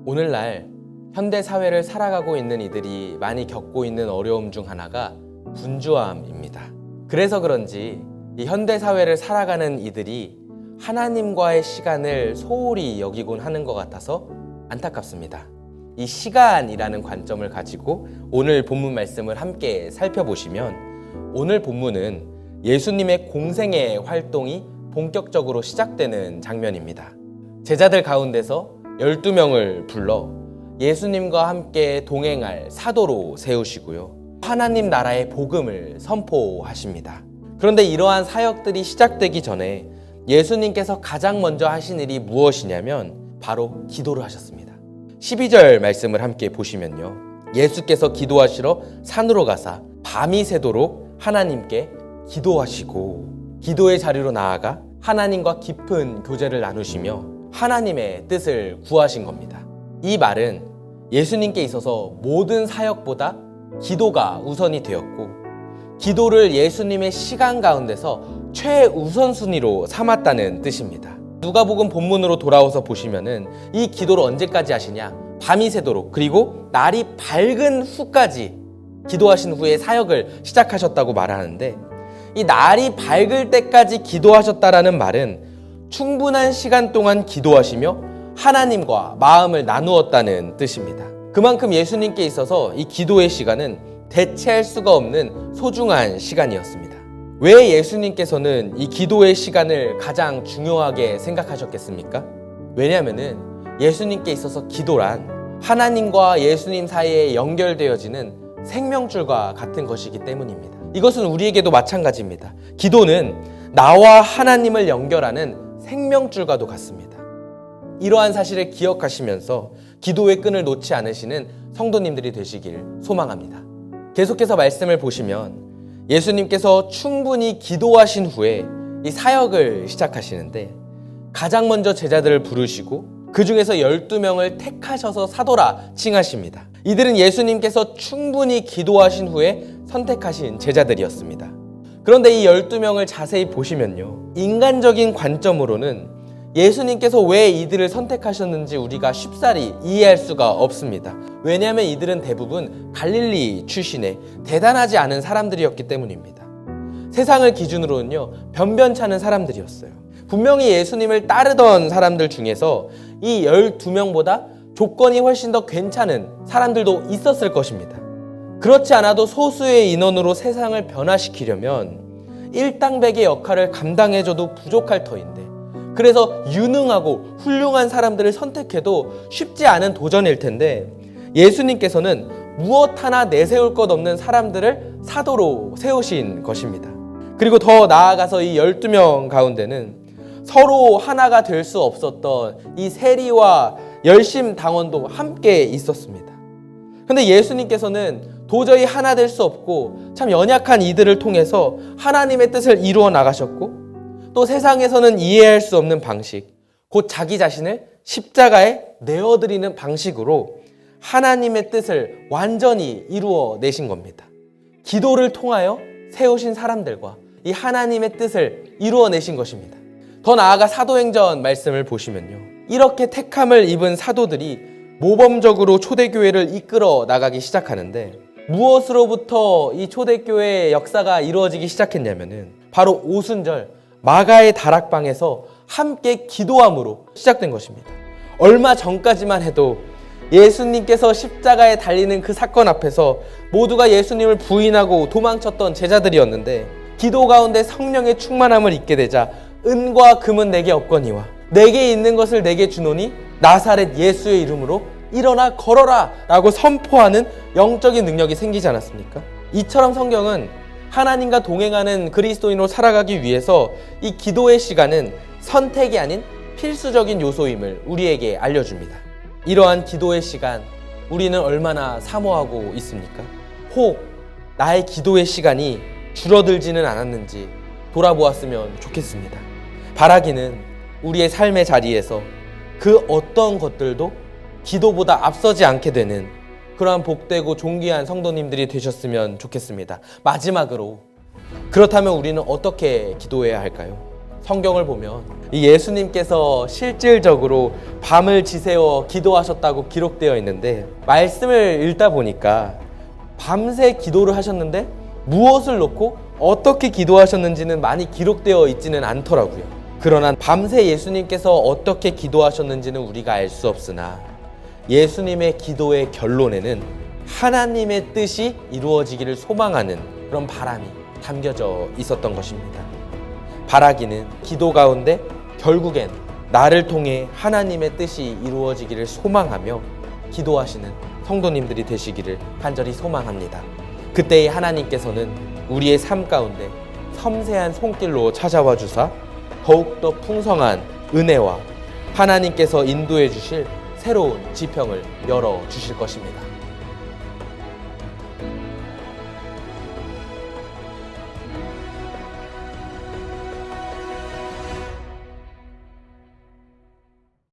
오늘날 현대 사회를 살아가고 있는 이들이 많이 겪고 있는 어려움 중 하나가 분주함입니다. 그래서 그런지 이 현대 사회를 살아가는 이들이 하나님과의 시간을 소홀히 여기곤 하는 것 같아서 안타깝습니다. 이 시간이라는 관점을 가지고 오늘 본문 말씀을 함께 살펴보시면, 오늘 본문은 예수님의 공생의 활동이 본격적으로 시작되는 장면입니다. 제자들 가운데서 12명을 불러 예수님과 함께 동행할 사도로 세우시고요, 하나님 나라의 복음을 선포하십니다. 그런데 이러한 사역들이 시작되기 전에 예수님께서 가장 먼저 하신 일이 무엇이냐면 바로 기도를 하셨습니다. 12절 말씀을 함께 보시면요, 예수께서 기도하시러 산으로 가사 밤이 새도록 하나님께 기도하시고 기도의 자리로 나아가 하나님과 깊은 교제를 나누시며 하나님의 뜻을 구하신 겁니다. 이 말은 예수님께 있어서 모든 사역보다 기도가 우선이 되었고, 기도를 예수님의 시간 가운데서 최우선순위로 삼았다는 뜻입니다. 누가복음 본문으로 돌아와서 보시면은 이 기도를 언제까지 하시냐? 밤이 새도록, 그리고 날이 밝은 후까지 기도하신 후에 사역을 시작하셨다고 말하는데, 이 날이 밝을 때까지 기도하셨다라는 말은 충분한 시간 동안 기도하시며 하나님과 마음을 나누었다는 뜻입니다. 그만큼 예수님께 있어서 이 기도의 시간은 대체할 수가 없는 소중한 시간이었습니다. 왜 예수님께서는 이 기도의 시간을 가장 중요하게 생각하셨겠습니까? 왜냐하면은 예수님께 있어서 기도란 하나님과 예수님 사이에 연결되어지는 생명줄과 같은 것이기 때문입니다. 이것은 우리에게도 마찬가지입니다. 기도는 나와 하나님을 연결하는 생명줄과도 같습니다. 이러한 사실을 기억하시면서 기도의 끈을 놓지 않으시는 성도님들이 되시길 소망합니다. 계속해서 말씀을 보시면 예수님께서 충분히 기도하신 후에 이 사역을 시작하시는데, 가장 먼저 제자들을 부르시고 그 중에서 12명을 택하셔서 사도라 칭하십니다. 이들은 예수님께서 충분히 기도하신 후에 선택하신 제자들이었습니다. 그런데 이 12명을 자세히 보시면요, 인간적인 관점으로는 예수님께서 왜 이들을 선택하셨는지 우리가 쉽사리 이해할 수가 없습니다. 왜냐하면 이들은 대부분 갈릴리 출신의 대단하지 않은 사람들이었기 때문입니다. 세상을 기준으로는요, 변변찮은 사람들이었어요. 분명히 예수님을 따르던 사람들 중에서 이 12명보다 조건이 훨씬 더 괜찮은 사람들도 있었을 것입니다. 그렇지 않아도 소수의 인원으로 세상을 변화시키려면 일당백의 역할을 감당해줘도 부족할 터인데, 그래서 유능하고 훌륭한 사람들을 선택해도 쉽지 않은 도전일 텐데, 예수님께서는 무엇 하나 내세울 것 없는 사람들을 사도로 세우신 것입니다. 그리고 더 나아가서 이 12명 가운데는 서로 하나가 될 수 없었던 이 세리와 열심 당원도 함께 있었습니다. 근데 예수님께서는 도저히 하나 될 수 없고 참 연약한 이들을 통해서 하나님의 뜻을 이루어 나가셨고, 또 세상에서는 이해할 수 없는 방식, 곧 자기 자신을 십자가에 내어드리는 방식으로 하나님의 뜻을 완전히 이루어 내신 겁니다. 기도를 통하여 세우신 사람들과 이 하나님의 뜻을 이루어 내신 것입니다. 더 나아가 사도행전 말씀을 보시면요, 이렇게 택함을 입은 사도들이 모범적으로 초대교회를 이끌어 나가기 시작하는데, 무엇으로부터 이 초대교회의 역사가 이루어지기 시작했냐면은 바로 오순절 마가의 다락방에서 함께 기도함으로 시작된 것입니다. 얼마 전까지만 해도 예수님께서 십자가에 달리는 그 사건 앞에서 모두가 예수님을 부인하고 도망쳤던 제자들이었는데, 기도 가운데 성령의 충만함을 입게 되자 은과 금은 내게 없거니와 내게 있는 것을 내게 주노니 나사렛 예수의 이름으로 일어나 걸어라 라고 선포하는 영적인 능력이 생기지 않았습니까? 이처럼 성경은 하나님과 동행하는 그리스도인으로 살아가기 위해서 이 기도의 시간은 선택이 아닌 필수적인 요소임을 우리에게 알려줍니다. 이러한 기도의 시간, 우리는 얼마나 사모하고 있습니까? 혹 나의 기도의 시간이 줄어들지는 않았는지 돌아보았으면 좋겠습니다. 바라기는 우리의 삶의 자리에서 그 어떤 것들도 기도보다 앞서지 않게 되는 그러한 복되고 존귀한 성도님들이 되셨으면 좋겠습니다. 마지막으로, 그렇다면 우리는 어떻게 기도해야 할까요? 성경을 보면 이 예수님께서 실질적으로 밤을 지새워 기도하셨다고 기록되어 있는데, 말씀을 읽다 보니까 밤새 기도를 하셨는데 무엇을 놓고 어떻게 기도하셨는지는 많이 기록되어 있지는 않더라고요. 그러나 밤새 예수님께서 어떻게 기도하셨는지는 우리가 알 수 없으나 예수님의 기도의 결론에는 하나님의 뜻이 이루어지기를 소망하는 그런 바람이 담겨져 있었던 것입니다. 바라기는 기도 가운데 결국엔 나를 통해 하나님의 뜻이 이루어지기를 소망하며 기도하시는 성도님들이 되시기를 간절히 소망합니다. 그때의 하나님께서는 우리의 삶 가운데 섬세한 손길로 찾아와 주사 더욱더 풍성한 은혜와 하나님께서 인도해 주실 새로운 지평을 열어 주실 것입니다.